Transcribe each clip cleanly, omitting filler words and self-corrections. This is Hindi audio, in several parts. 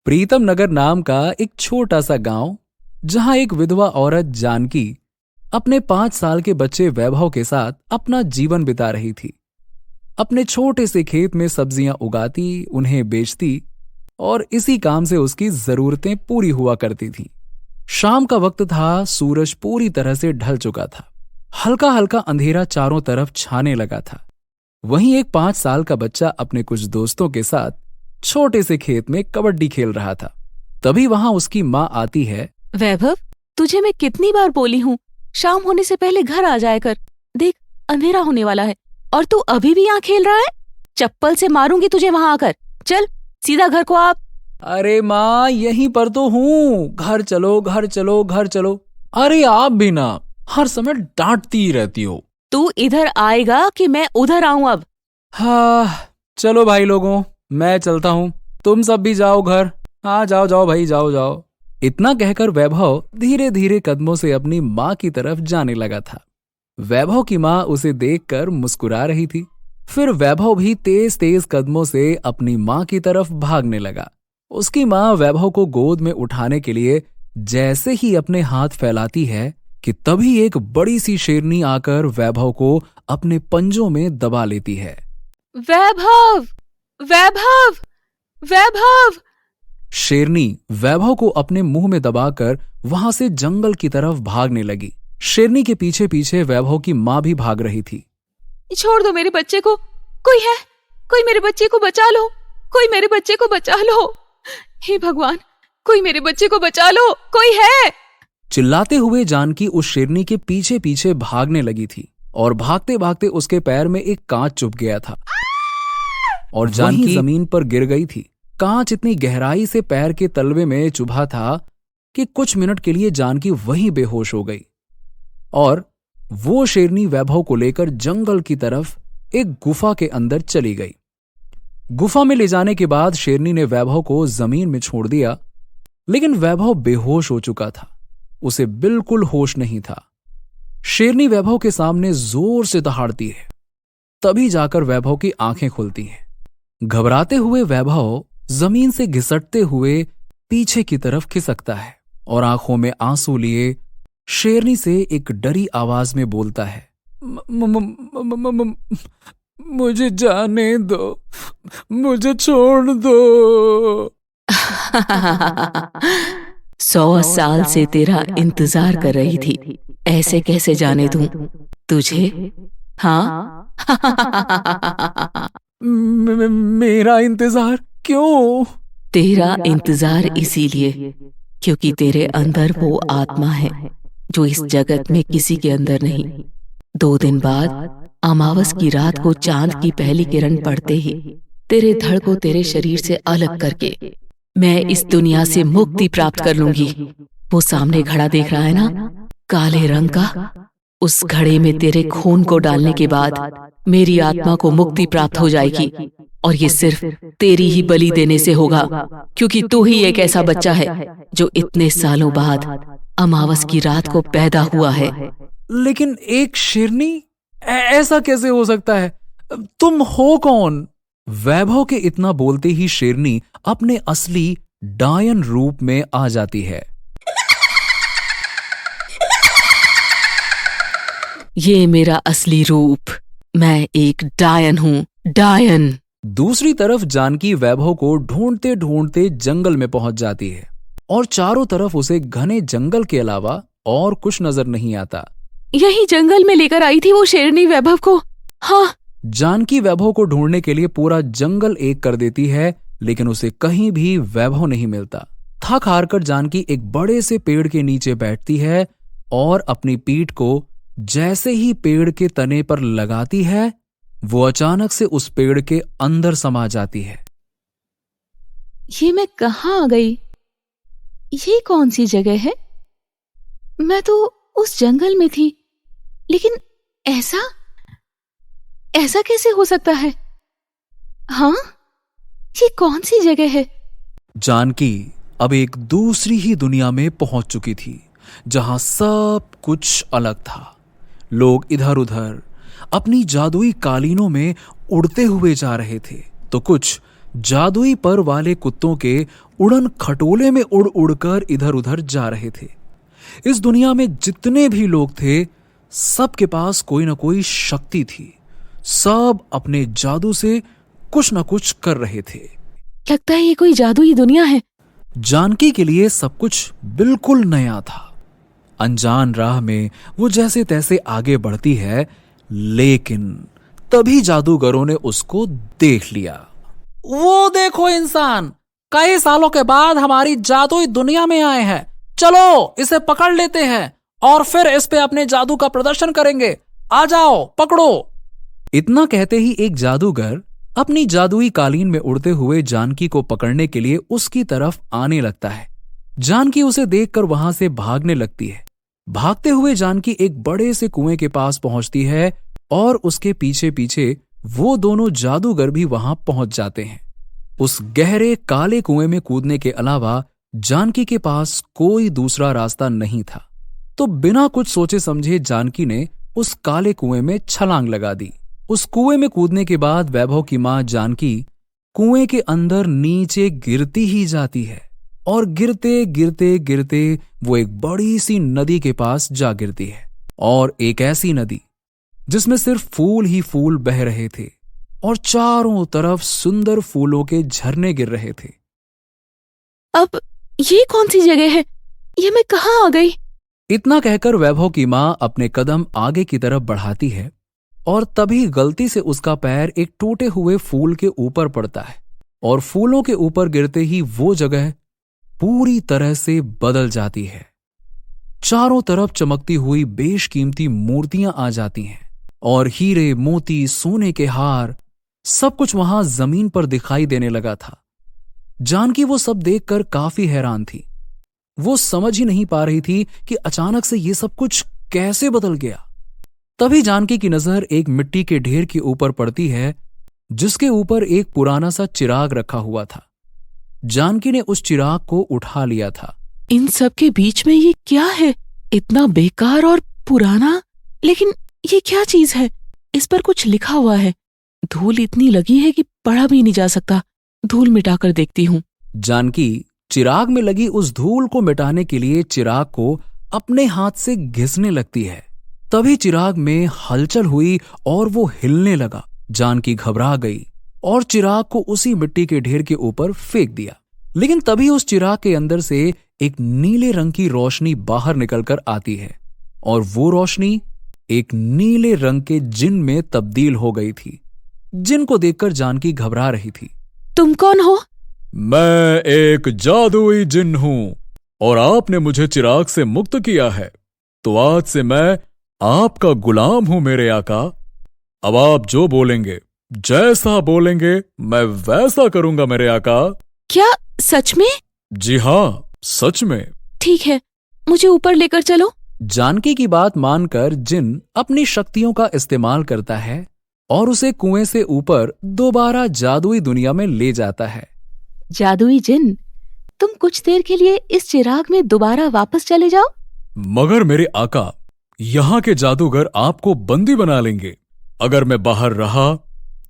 प्रीतम नगर नाम का एक छोटा सा गांव, जहां एक विधवा औरत जानकी अपने 5 साल के बच्चे वैभव के साथ अपना जीवन बिता रही थी। अपने छोटे से खेत में सब्जियां उगाती, उन्हें बेचती और इसी काम से उसकी जरूरतें पूरी हुआ करती थीं। शाम का वक्त था, सूरज पूरी तरह से ढल चुका था। हल्का हल्का अंधेरा चारों तरफ छाने लगा था। वहीं एक 5 साल का बच्चा अपने कुछ दोस्तों के साथ छोटे से खेत में कबड्डी खेल रहा था। तभी वहां उसकी माँ आती है। वैभव, तुझे मैं कितनी बार बोली हूँ, शाम होने से पहले घर आ जाया कर। देख, अंधेरा होने वाला है और तू अभी भी यहाँ खेल रहा है। चप्पल से मारूंगी तुझे वहां आकर। चल सीधा घर को आप। अरे माँ, यहीं पर तो हूँ। घर चलो, घर चलो, घर चलो। अरे आप भी ना हर समय डांटती ही रहती हो। तू इधर आएगा कि मैं उधर आऊं अब? हाँ चलो भाई लोगों, मैं चलता हूँ। तुम सब भी जाओ घर। हाँ जाओ जाओ भाई, जाओ जाओ। इतना कहकर वैभव धीरे धीरे कदमों से अपनी माँ की तरफ जाने लगा था। वैभव की माँ उसे देखकर मुस्कुरा रही थी। फिर वैभव भी तेज तेज कदमों से अपनी माँ की तरफ भागने लगा। उसकी माँ वैभव को गोद में उठाने के लिए जैसे ही अपने हाथ फैलाती है कि तभी एक बड़ी सी शेरनी आकर वैभव को अपने पंजों में दबा लेती है। वैभव, वैभव, वैभव! शेरनी वैभव को अपने मुंह में दबाकर वहां से जंगल की तरफ भागने लगी। शेरनी के पीछे पीछे वैभव की माँ भी भाग रही थी। छोड़ दो मेरे बच्चे को। कोई है? कोई मेरे बच्चे को बचा लो। कोई मेरे बच्चे को बचा लो। हे भगवान, कोई मेरे बच्चे को बचा लो। कोई है? चिल्लाते हुए जानकी उस शेरनी के पीछे पीछे भागने लगी थी और भागते भागते उसके पैर में एक कांच चुभ गया था और जानकी जमीन पर गिर गई थी। कांच इतनी गहराई से पैर के तलवे में चुभा था कि कुछ मिनट के लिए जानकी वहीं बेहोश हो गई और वो शेरनी वैभव को लेकर जंगल की तरफ एक गुफा के अंदर चली गई। गुफा में ले जाने के बाद शेरनी ने वैभव को जमीन में छोड़ दिया, लेकिन वैभव बेहोश हो चुका था। उसे बिल्कुल होश नहीं था। शेरनी वैभव के सामने जोर से दहाड़ती है। तभी जाकर वैभव की आंखें खुलती हैं। घबराते हुए वैभव जमीन से घिसटते हुए पीछे की तरफ खिसकता है और आंखों में आंसू लिए शेरनी से एक डरी आवाज में बोलता है, मुझे जाने दो, मुझे छोड़ दो। 100 साल से तेरा इंतजार कर रही थी। ऐसे कैसे जाने दूं तुझे? हाँ? मेरा इंतजार क्यों? तेरा इंतजार इसीलिए क्योंकि तेरे अंदर वो आत्मा है जो इस जगत में किसी के अंदर नहीं। 2 दिन बाद अमावस की रात को चांद की पहली किरण पड़ते ही तेरे धड़ को तेरे शरीर से अलग करके मैं इस दुनिया से मुक्ति प्राप्त कर लूंगी। वो सामने घड़ा देख रहा है ना, काले रंग का? उस घड़े में तेरे खून को डालने के बाद मेरी आत्मा को मुक्ति प्राप्त हो जाएगी और ये सिर्फ तेरी ही बलि देने से होगा, क्योंकि तू ही एक ऐसा बच्चा है जो इतने सालों बाद अमावस की रात को पैदा हुआ है। लेकिन एक शेरनी? ऐसा कैसे हो सकता है? तुम हो कौन? वैभव के इतना बोलते ही शेरनी अपने असली डायन रूप में आ जाती है। ये मेरा असली रूप, मैं एक डायन हूँ, डायन। दूसरी तरफ जानकी वैभव को ढूंढते ढूंढते जंगल में पहुंच जाती है और चारों तरफ उसे घने जंगल के अलावा और कुछ नजर नहीं आता। यही जंगल में लेकर आई थी वो शेरनी वैभव को। हाँ। जानकी वैभव को ढूंढने के लिए पूरा जंगल एक कर देती है, लेकिन उसे कहीं भी वैभव नहीं मिलता। थक हार कर जानकी एक बड़े से पेड़ के नीचे बैठती है और अपनी पीठ को जैसे ही पेड़ के तने पर लगाती है, वो अचानक से उस पेड़ के अंदर समा जाती है। ये मैं कहाँ आ गई? ये कौन सी जगह है? मैं तो उस जंगल में थी, लेकिन ऐसा कैसे हो सकता है? हाँ, ये कौन सी जगह है? जानकी अब एक दूसरी ही दुनिया में पहुंच चुकी थी, जहां सब कुछ अलग था। लोग इधर उधर अपनी जादुई कालीनों में उड़ते हुए जा रहे थे, तो कुछ जादुई पर वाले कुत्तों के उड़न खटोले में उड़ उड़कर इधर उधर जा रहे थे। इस दुनिया में जितने भी लोग थे, सबके पास कोई ना कोई शक्ति थी। सब अपने जादू से कुछ न कुछ कर रहे थे। लगता है ये कोई जादुई दुनिया है। जानकी के लिए सब कुछ बिल्कुल नया था। अनजान राह में वो जैसे तैसे आगे बढ़ती है, लेकिन तभी जादूगरों ने उसको देख लिया। वो देखो इंसान, कई सालों के बाद हमारी जादुई दुनिया में आए हैं। चलो इसे पकड़ लेते हैं और फिर इस पे अपने जादू का प्रदर्शन करेंगे। आ जाओ, पकड़ो। इतना कहते ही एक जादूगर अपनी जादुई कालीन में उड़ते हुए जानकी को पकड़ने के लिए उसकी तरफ आने लगता है। जानकी उसे देखकर वहां से भागने लगती है। भागते हुए जानकी एक बड़े से कुएं के पास पहुंचती है और उसके पीछे पीछे वो दोनों जादूगर भी वहां पहुंच जाते हैं। उस गहरे काले कुएं में कूदने के अलावा जानकी के पास कोई दूसरा रास्ता नहीं था, तो बिना कुछ सोचे समझे जानकी ने उस काले कुएं में छलांग लगा दी। उस कुएं में कूदने के बाद वैभव की मां जानकी कुएं के अंदर नीचे गिरती ही जाती है और गिरते गिरते गिरते वो एक बड़ी सी नदी के पास जा गिरती है। और एक ऐसी नदी जिसमें सिर्फ फूल ही फूल बह रहे थे और चारों तरफ सुंदर फूलों के झरने गिर रहे थे। अब ये कौन सी जगह है? ये मैं कहाँ आ गई? इतना कहकर वैभव की मां अपने कदम आगे की तरफ बढ़ाती है और तभी गलती से उसका पैर एक टूटे हुए फूल के ऊपर पड़ता है और फूलों के ऊपर गिरते ही वो जगह पूरी तरह से बदल जाती है। चारों तरफ चमकती हुई बेशकीमती मूर्तियां आ जाती हैं और हीरे, मोती, सोने के हार, सब कुछ वहां जमीन पर दिखाई देने लगा था। जानकी वो सब देखकर काफी हैरान थी। वो समझ ही नहीं पा रही थी कि अचानक से ये सब कुछ कैसे बदल गया। तभी जानकी की नजर एक मिट्टी के ढेर के ऊपर पड़ती है, जिसके ऊपर एक पुराना सा चिराग रखा हुआ था। जानकी ने उस चिराग को उठा लिया था। इन सब के बीच में ये क्या है? इतना बेकार और पुराना, लेकिन ये क्या चीज है? इस पर कुछ लिखा हुआ है। धूल इतनी लगी है कि पढ़ा भी नहीं जा सकता। धूल मिटाकर देखती हूँ। जानकी चिराग में लगी उस धूल को मिटाने के लिए चिराग को अपने हाथ से घिसने लगती है। तभी चिराग में हलचल हुई और वो हिलने लगा। जानकी घबरा गई और चिराग को उसी मिट्टी के ढेर के ऊपर फेंक दिया। लेकिन तभी उस चिराग के अंदर से एक नीले रंग की रोशनी बाहर निकलकर आती है और वो रोशनी एक नीले रंग के जिन में तब्दील हो गई थी। जिन को देखकर जानकी घबरा रही थी। तुम कौन हो? मैं एक जादुई जिन हूं और आपने मुझे चिराग से मुक्त किया है, तो आज से मैं आपका गुलाम हूं मेरे आका। अब आप जो बोलेंगे, जैसा बोलेंगे, मैं वैसा करूंगा मेरे आका। क्या सच में? जी हाँ, सच में। ठीक है, मुझे ऊपर लेकर चलो। जानकी की बात मानकर जिन अपनी शक्तियों का इस्तेमाल करता है और उसे कुएं से ऊपर दोबारा जादुई दुनिया में ले जाता है। जादुई जिन, तुम कुछ देर के लिए इस चिराग में दोबारा वापस चले जाओ। मगर मेरे आका, यहाँ के जादूगर आपको बंदी बना लेंगे। अगर मैं बाहर रहा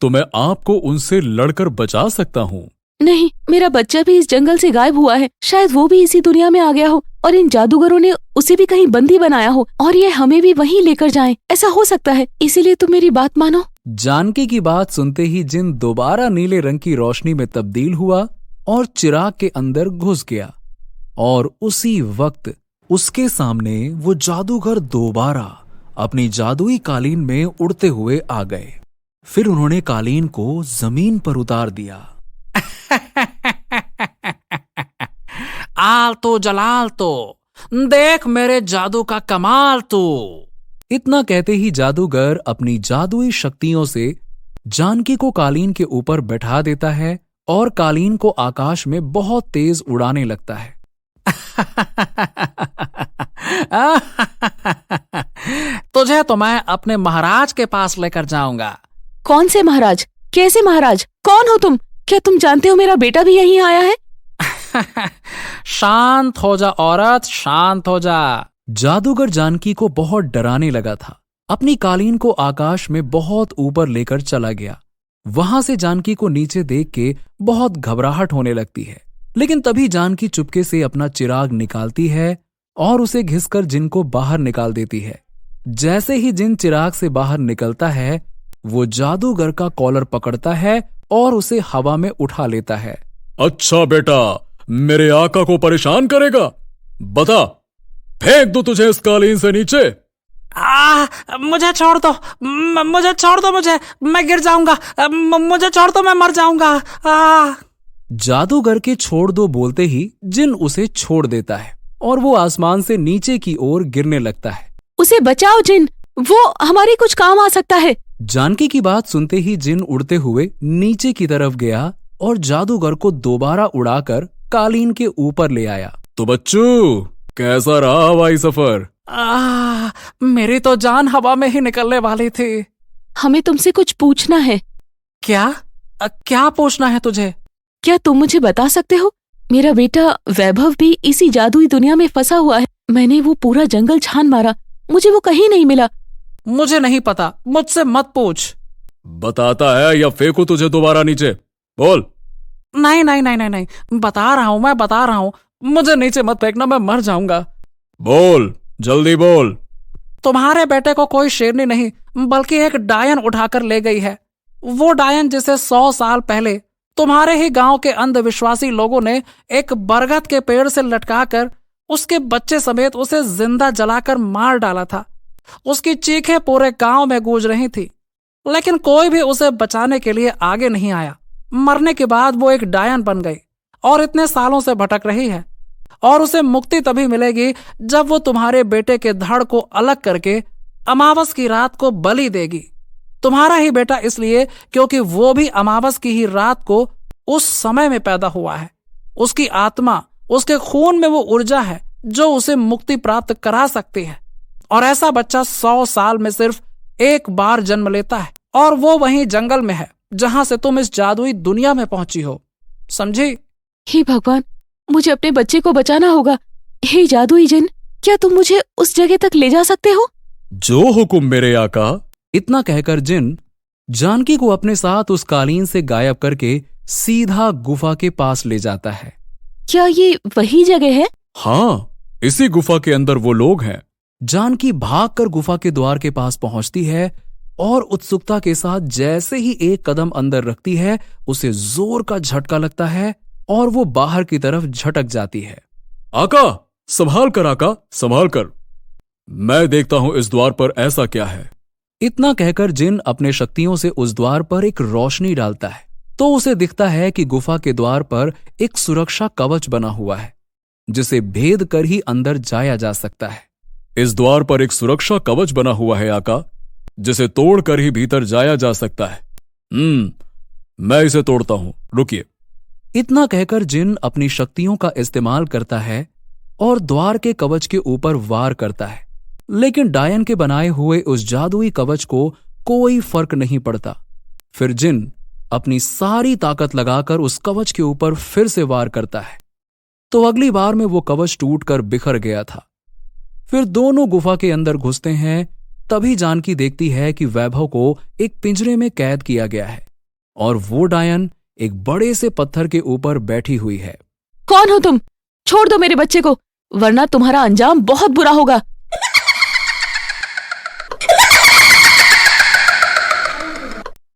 तो मैं आपको उनसे लड़कर बचा सकता हूँ। नहीं, मेरा बच्चा भी इस जंगल से गायब हुआ है। शायद वो भी इसी दुनिया में आ गया हो और इन जादूगरों ने उसे भी कहीं बंदी बनाया हो और ये हमें भी वहीं लेकर जाएं। ऐसा हो सकता है, इसीलिए तुम मेरी बात मानो। जानकी की बात सुनते ही जिन दोबारा नीले रंग की रोशनी में तब्दील हुआ और चिराग के अंदर घुस गया और उसी वक्त उसके सामने वो जादूगर दोबारा अपनी जादुई कालीन में उड़ते हुए आ गए। फिर उन्होंने कालीन को जमीन पर उतार दिया। आल तो जलाल तो, देख मेरे जादू का कमाल तो। इतना कहते ही जादूगर अपनी जादुई शक्तियों से जानकी को कालीन के ऊपर बैठा देता है और कालीन को आकाश में बहुत तेज उड़ाने लगता है। तुझे तो मैं अपने महाराज के पास लेकर जाऊंगा। कौन से महाराज? कैसे महाराज? कौन हो तुम? क्या तुम जानते हो मेरा बेटा भी यहीं आया है? शांत हो जा औरत, शांत हो जा। जादूगर जानकी को बहुत डराने लगा था। अपनी कालीन को आकाश में बहुत ऊपर लेकर चला गया वहां से जानकी को नीचे देख के बहुत घबराहट होने लगती है। लेकिन तभी जानकी चुपके से अपना चिराग निकालती है और उसे घिसकर जिन को बाहर निकाल देती है। जैसे ही जिन चिराग से बाहर निकलता है, वो जादूगर का कॉलर पकड़ता है और उसे हवा में उठा लेता है। अच्छा बेटा, मेरे आका को परेशान करेगा? बता, फेंक दूं तुझे इस कालीन से नीचे? मुझे छोड़ दो, मुझे छोड़ दो, मुझे, मैं गिर जाऊंगा, मुझे छोड़ दो, मैं मर जाऊंगा। जादूगर के छोड़ दो बोलते ही जिन उसे छोड़ देता है और वो आसमान से नीचे की ओर गिरने लगता है। उसे बचाओ जिन, वो हमारे कुछ काम आ सकता है। जानकी की बात सुनते ही जिन उड़ते हुए नीचे की तरफ गया और जादूगर को दोबारा उड़ाकर कालीन के ऊपर ले आया। तो बच्चू, कैसा रहा हवाई सफर? मेरी तो जान हवा में ही निकलने वाली थी। हमें तुमसे कुछ पूछना है। क्या? क्या पूछना है तुझे? क्या तुम मुझे बता सकते हो? मेरा बेटा वैभव भी इसी जादुई दुनिया में फंसा हुआ है। मैंने वो पूरा जंगल छान मारा, मुझे वो कहीं नहीं मिला। मुझे नहीं पता, मुझसे मत पूछ। बताता है या फेंकू तुझे दोबारा नीचे? बोल। नहीं नहीं नहीं नहीं नहीं, बता रहा हूं, मैं बता रहा हूं, मुझे नीचे मत फेंकना, मैं मर जाऊंगा। बोल, जल्दी बोल। तुम्हारे बेटे को कोई शेरनी नहीं बल्कि एक डायन उठाकर ले गई है। वो डायन जिसे 100 साल पहले तुम्हारे ही गांव के अंधविश्वासी लोगों ने एक बरगद के पेड़ से लटकाकर उसके बच्चे समेत उसे जिंदा जलाकर मार डाला था। उसकी चीखें पूरे गांव में गूंज रही थी, लेकिन कोई भी उसे बचाने के लिए आगे नहीं आया। मरने के बाद वो एक डायन बन गई और इतने सालों से भटक रही है, और उसे मुक्ति तभी मिलेगी जब वो तुम्हारे बेटे के धड़ को अलग करके अमावस की रात को बलि देगी। तुम्हारा ही बेटा इसलिए क्योंकि वो भी अमावस की ही रात को उस समय में पैदा हुआ है। उसकी आत्मा, उसके खून में वो ऊर्जा है जो उसे मुक्ति प्राप्त करा सकती है। और ऐसा बच्चा 100 साल में सिर्फ एक बार जन्म लेता है, और वो वहीं जंगल में है जहां से तुम इस जादुई दुनिया में पहुंची हो। समझी? हे भगवान, मुझे अपने बच्चे को बचाना होगा। हे जादुई जिन, क्या तुम मुझे उस जगह तक ले जा सकते हो? जो हुक्म मेरे आका। इतना कहकर जिन जानकी को अपने साथ उस कालीन से गायब करके सीधा गुफा के पास ले जाता है। क्या ये वही जगह है? हाँ, इसी गुफा के अंदर वो लोग हैं। जानकी भागकर गुफा के द्वार के पास पहुंचती है और उत्सुकता के साथ जैसे ही एक कदम अंदर रखती है, उसे जोर का झटका लगता है और वो बाहर की तरफ झटक जाती है। आका, संभाल कर आका, संभाल कर। मैं देखता हूं इस द्वार पर ऐसा क्या है। इतना कहकर जिन अपने शक्तियों से उस द्वार पर एक रोशनी डालता है तो उसे दिखता है कि गुफा के द्वार पर एक सुरक्षा कवच बना हुआ है जिसे भेद कर ही अंदर जाया जा सकता है। इस द्वार पर एक सुरक्षा कवच बना हुआ है आका, जिसे तोड़कर ही भीतर जाया जा सकता है। मैं इसे तोड़ता हूं, रुकिए। इतना कहकर जिन अपनी शक्तियों का इस्तेमाल करता है और द्वार के कवच के ऊपर वार करता है, लेकिन डायन के बनाए हुए उस जादुई कवच को कोई फर्क नहीं पड़ता। फिर जिन अपनी सारी ताकत लगाकर उस कवच के ऊपर फिर से वार करता है तो अगली बार में वो कवच टूटकर बिखर गया था। फिर दोनों गुफा के अंदर घुसते हैं। तभी जानकी देखती है कि वैभव को एक पिंजरे में कैद किया गया है और वो डायन एक बड़े से पत्थर के ऊपर बैठी हुई है। कौन हो तुम? छोड़ दो मेरे बच्चे को, वरना तुम्हारा अंजाम बहुत बुरा होगा।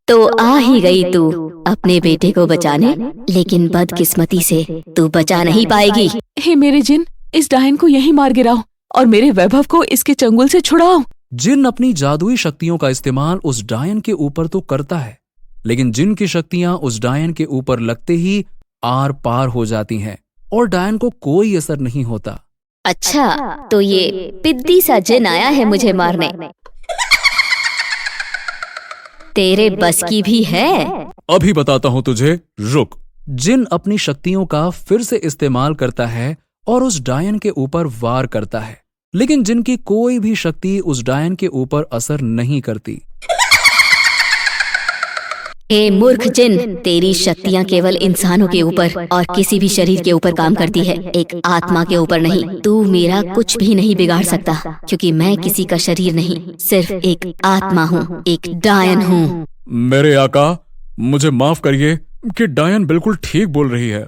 तो आ ही गई तू अपने बेटे को बचाने, लेकिन बदकिस्मती से तू बचा नहीं पाएगी। हे मेरे जिन, इस डायन को यहीं मार गिराओ और मेरे वैभव को इसके चंगुल से छुड़ाओ। जिन अपनी जादुई शक्तियों का इस्तेमाल उस डायन के ऊपर तो करता है, लेकिन जिन की शक्तियां उस डायन के ऊपर लगते ही आर पार हो जाती हैं और डायन को कोई असर नहीं होता। अच्छा, तो ये पिद्दी सा जिन आया है मुझे मारने। तेरे बस की भी है? अभी बताता हूं तुझे, रुक। जिन अपनी शक्तियों का फिर से इस्तेमाल करता है और उस डायन के ऊपर वार करता है, लेकिन जिनकी कोई भी शक्ति उस डायन के ऊपर असर नहीं करती। ए मूर्ख जिन, तेरी शक्तियां केवल इंसानों के ऊपर और किसी भी शरीर के ऊपर काम करती है, एक आत्मा के ऊपर नहीं। तू मेरा कुछ भी नहीं बिगाड़ सकता, क्योंकि मैं किसी का शरीर नहीं, सिर्फ एक आत्मा हूँ, एक डायन हूँ। मेरे आका, मुझे माफ करिए कि डायन बिल्कुल ठीक बोल रही है।